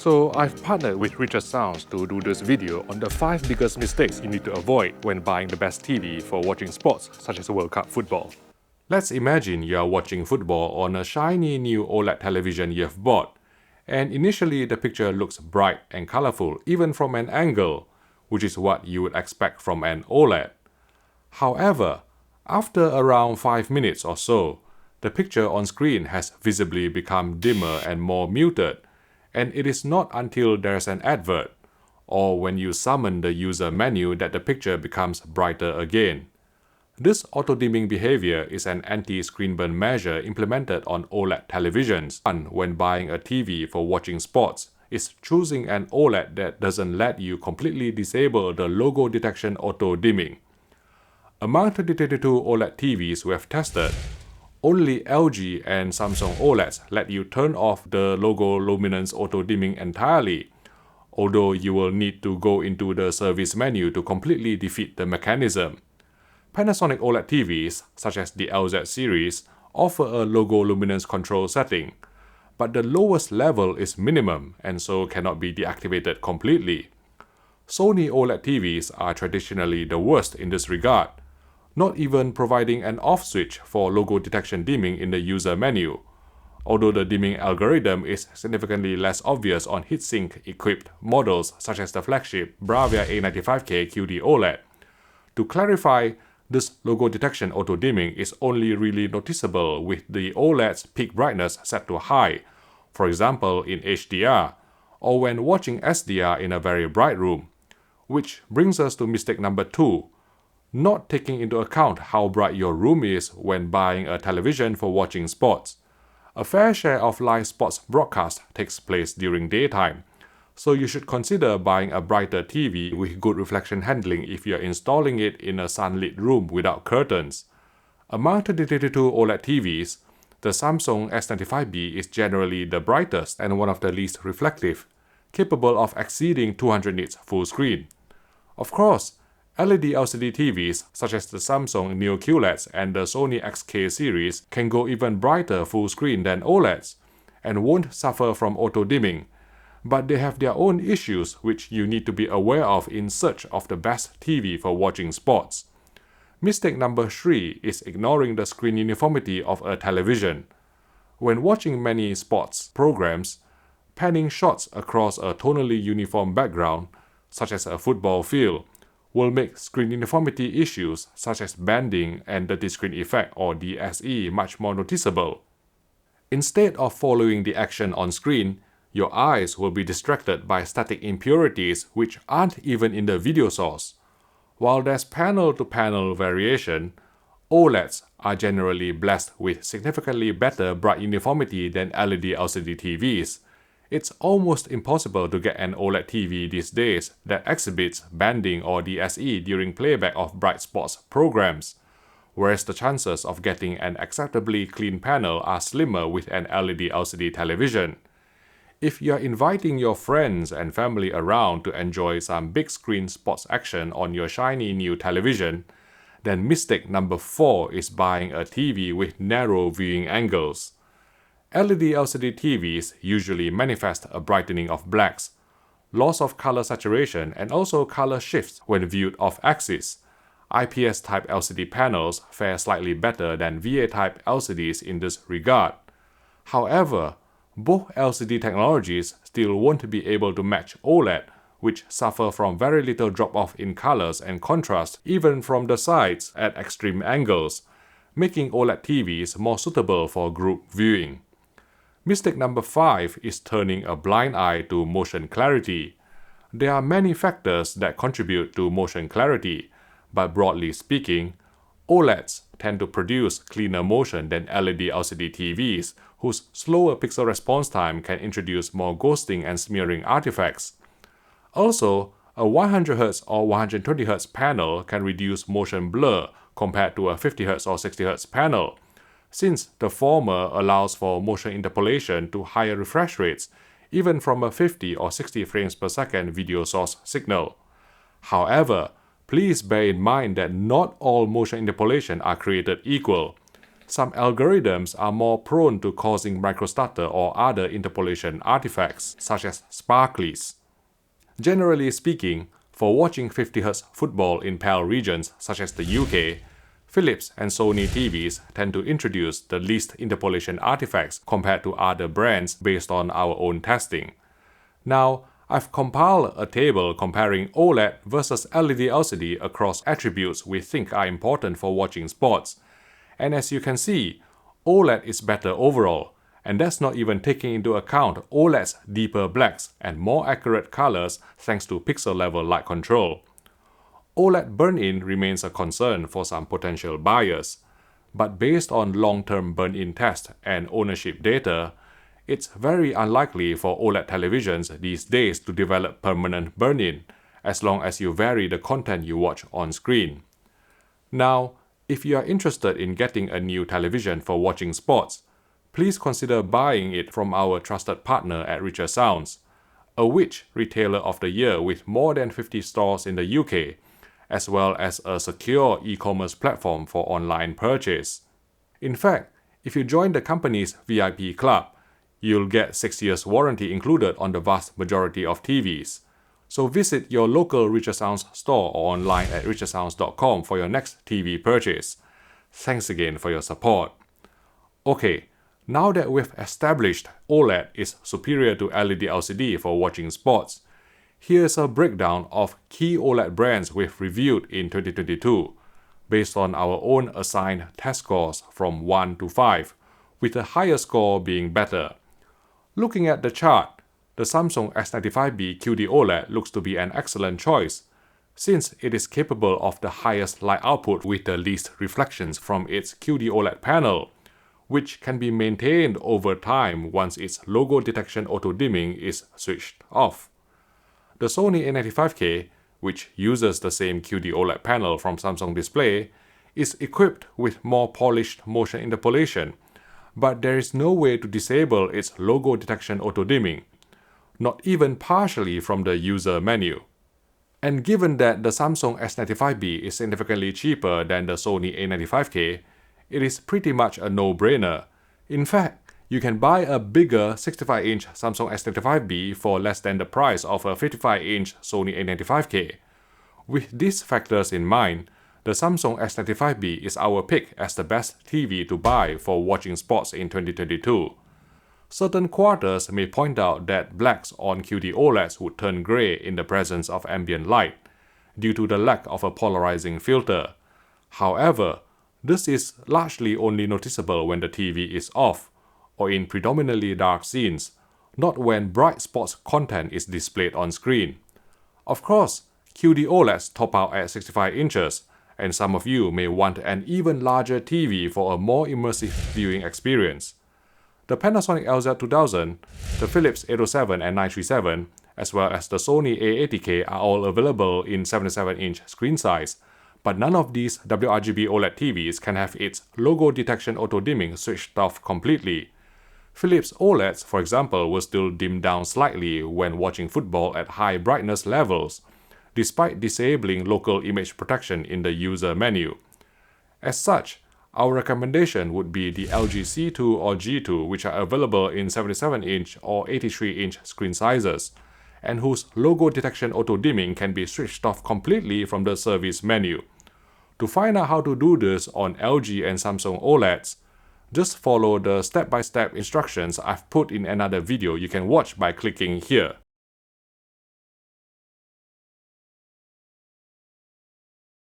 So I've partnered with Richer Sounds to do this video on the 5 biggest mistakes you need to avoid when buying the best TV for watching sports such as World Cup football. Let's imagine you are watching football on a shiny new OLED television you've bought, and initially the picture looks bright and colorful even from an angle, which is what you would expect from an OLED. However, after around 5 minutes or so, the picture on screen has visibly become dimmer and more muted, and it is not until there's an advert, or when you summon the user menu that the picture becomes brighter again. This auto-dimming behavior is an anti-screen burn measure implemented on OLED televisions. When buying a TV for watching sports is choosing an OLED that doesn't let you completely disable the logo detection auto-dimming. Among the 32 OLED TVs we have tested, only LG and Samsung OLEDs let you turn off the logo luminance auto-dimming entirely, although you will need to go into the service menu to completely defeat the mechanism. Panasonic OLED TVs, such as the LZ series, offer a logo luminance control setting, but the lowest level is minimum and so cannot be deactivated completely. Sony OLED TVs are traditionally the worst in this regard, not even providing an off switch for logo detection dimming in the user menu, although the dimming algorithm is significantly less obvious on heatsink-equipped models such as the flagship Bravia A95K QD OLED. To clarify, this logo detection auto-dimming is only really noticeable with the OLED's peak brightness set to high, for example in HDR, or when watching SDR in a very bright room. Which brings us to mistake number 2, not taking into account how bright your room is when buying a television for watching sports. A fair share of live sports broadcast takes place during daytime, so you should consider buying a brighter TV with good reflection handling if you're installing it in a sunlit room without curtains. Among the 32 OLED TVs, the Samsung S95B is generally the brightest and one of the least reflective, capable of exceeding 200 nits full screen. Of course, LED LCD TVs such as the Samsung Neo QLEDs and the Sony XK series can go even brighter full screen than OLEDs and won't suffer from auto-dimming, but they have their own issues which you need to be aware of in search of the best TV for watching sports. Mistake number 3 is ignoring the screen uniformity of a television. When watching many sports programs, panning shots across a tonally uniform background, such as a football field, will make screen uniformity issues such as banding and dirty screen effect or DSE much more noticeable. Instead of following the action on screen, your eyes will be distracted by static impurities which aren't even in the video source. While there's panel-to-panel variation, OLEDs are generally blessed with significantly better bright uniformity than LED LCD TVs. It's almost impossible to get an OLED TV these days that exhibits banding or DSE during playback of bright sports programs, whereas the chances of getting an acceptably clean panel are slimmer with an LED LCD television. If you're inviting your friends and family around to enjoy some big screen sports action on your shiny new television, then mistake number 4 is buying a TV with narrow viewing angles. LED LCD TVs usually manifest a brightening of blacks, loss of color saturation, and also color shifts when viewed off-axis. IPS-type LCD panels fare slightly better than VA-type LCDs in this regard. However, both LCD technologies still won't be able to match OLED, which suffer from very little drop-off in colors and contrast even from the sides at extreme angles, making OLED TVs more suitable for group viewing. Mistake number 5 is turning a blind eye to motion clarity. There are many factors that contribute to motion clarity, but broadly speaking, OLEDs tend to produce cleaner motion than LED LCD TVs, whose slower pixel response time can introduce more ghosting and smearing artifacts. Also, a 100Hz or 120Hz panel can reduce motion blur compared to a 50Hz or 60Hz panel, since the former allows for motion interpolation to higher refresh rates, even from a 50 or 60 frames per second video source signal. However, please bear in mind that not all motion interpolation are created equal. some algorithms are more prone to causing microstutter or other interpolation artifacts, such as sparklies. Generally speaking, for watching 50Hz football in PAL regions such as the UK, Philips and Sony TVs tend to introduce the least interpolation artifacts compared to other brands based on our own testing. Now, I've compiled a table comparing OLED versus LED LCD across attributes we think are important for watching sports. And as you can see, OLED is better overall, and that's not even taking into account OLED's deeper blacks and more accurate colors thanks to pixel-level light control. OLED burn-in remains a concern for some potential buyers, but based on long-term burn-in tests and ownership data, it's very unlikely for OLED televisions these days to develop permanent burn-in, as long as you vary the content you watch on screen. Now, if you are interested in getting a new television for watching sports, please consider buying it from our trusted partner at Richer Sounds, a Which Retailer of the Year with more than 50 stores in the UK, as well as a secure e-commerce platform for online purchase. In fact, if you join the company's VIP club, you'll get 6 years warranty included on the vast majority of TVs. So visit your local Richer Sounds store or online at richersounds.com for your next TV purchase. Thanks again for your support. Okay, now that we've established OLED is superior to LED LCD for watching sports, here's a breakdown of key OLED brands we've reviewed in 2022, based on our own assigned test scores from 1 to 5, with the higher score being better. Looking at the chart, the Samsung S95B QD OLED looks to be an excellent choice, since it is capable of the highest light output with the least reflections from its QD OLED panel, which can be maintained over time once its logo detection auto-dimming is switched off. The Sony A95K, which uses the same QD OLED panel from Samsung Display, is equipped with more polished motion interpolation, but there is no way to disable its logo detection auto-dimming, not even partially from the user menu. And given that the Samsung S95B is significantly cheaper than the Sony A95K, it is pretty much a no-brainer. In fact, you can buy a bigger 65-inch Samsung S95B for less than the price of a 55-inch Sony A95K. With these factors in mind, the Samsung S95B is our pick as the best TV to buy for watching sports in 2022. Certain quarters may point out that blacks on QD OLEDs would turn grey in the presence of ambient light, due to the lack of a polarizing filter. However, this is largely only noticeable when the TV is off, or in predominantly dark scenes, not when bright sports content is displayed on screen. Of course, QD OLEDs top out at 65 inches, and some of you may want an even larger TV for a more immersive viewing experience. The Panasonic LZ2000, the Philips 807 and 937, as well as the Sony A80K are all available in 77-inch screen size, but none of these WRGB OLED TVs can have its logo detection auto-dimming switched off completely. Philips OLEDs, for example, will still dim down slightly when watching football at high brightness levels, despite disabling local image protection in the user menu. As such, our recommendation would be the LG C2 or G2, which are available in 77-inch or 83-inch screen sizes, and whose logo detection auto-dimming can be switched off completely from the service menu. To find out how to do this on LG and Samsung OLEDs, just follow the step-by-step instructions I've put in another video you can watch by clicking here.